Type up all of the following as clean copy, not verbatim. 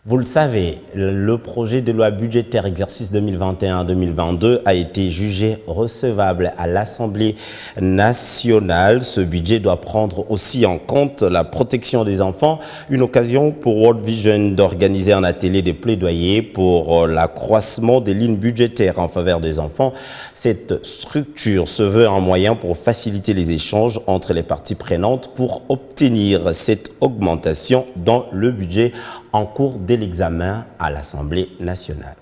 Vous le savez, le projet de loi budgétaire exercice 2021-2022 a été jugé recevable à l'Assemblée nationale. Ce budget doit prendre aussi en compte la protection des enfants, une occasion pour World Vision d'organiser un atelier de plaidoyer pour l'accroissement des lignes budgétaires en faveur des enfants. Cette structure se veut un moyen pour faciliter les échanges entre les parties prenantes pour obtenir cette augmentation dans le budget en cours de l'examen à l'Assemblée nationale.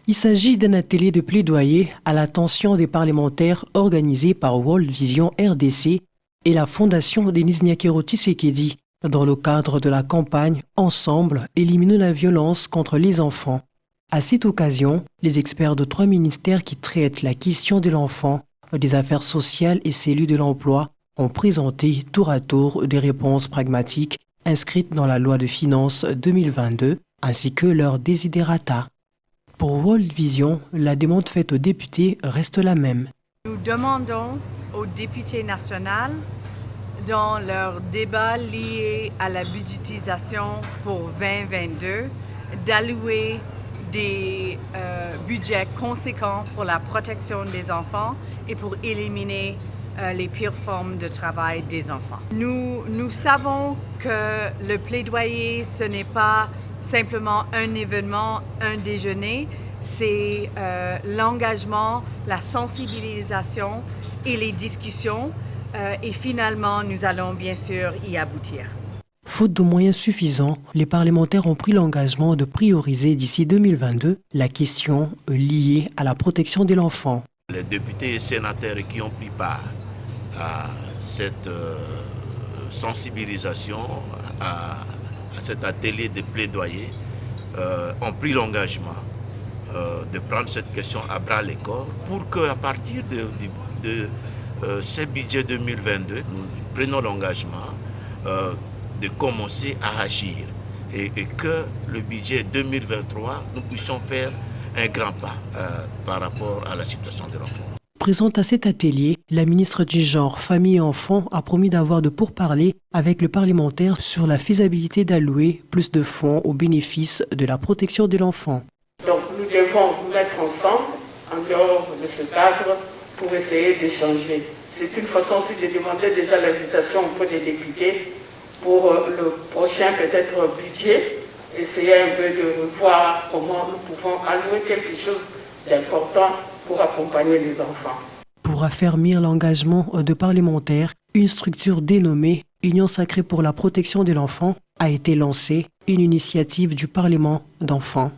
Il s'agit d'un atelier de plaidoyer à l'attention des parlementaires organisé par World Vision RDC et la Fondation Denis Nyakero Tshisekedi dans le cadre de la campagne « Ensemble, éliminons la violence contre les enfants ». À cette occasion, les experts de 3 ministères qui traitent la question de l'enfant, des affaires sociales et celui de l'emploi ont présenté tour à tour des réponses pragmatiques inscrites dans la loi de finances 2022, ainsi que leurs desiderata. Pour World Vision, la demande faite aux députés reste la même. Nous demandons aux députés nationaux, dans leurs débats liés à la budgétisation pour 2022, d'allouer des budgets conséquents pour la protection des enfants et pour éliminer les pires formes de travail des enfants. Nous savons que le plaidoyer, ce n'est pas simplement un événement, un déjeuner, c'est l'engagement, la sensibilisation et les discussions. Et finalement, nous allons bien sûr y aboutir. Faute de moyens suffisants, les parlementaires ont pris l'engagement de prioriser d'ici 2022 la question liée à la protection de l'enfant. Les députés et sénateurs qui ont pris part à cette sensibilisation, à cet atelier de plaidoyer, ont pris l'engagement de prendre cette question à bras le corps pour qu'à partir de ce budget 2022, nous prenons l'engagement de commencer à agir et que le budget 2023, nous puissions faire un grand pas par rapport à la situation de l'enfant. Présente à cet atelier, la ministre du Genre, Famille et Enfants a promis d'avoir de pourparlers avec le parlementaire sur la faisabilité d'allouer plus de fonds au bénéfice de la protection de l'enfant. Donc nous devons nous mettre ensemble en dehors de ce cadre pour essayer d'échanger. C'est une façon aussi de demander déjà l'invitation auprès des députés pour le prochain peut-être budget, essayer un peu de revoir comment nous pouvons allouer quelque chose d'important pour accompagner les enfants. Pour affermir l'engagement de parlementaires, une structure dénommée Union sacrée pour la protection de l'enfant a été lancée, une initiative du Parlement d'enfants.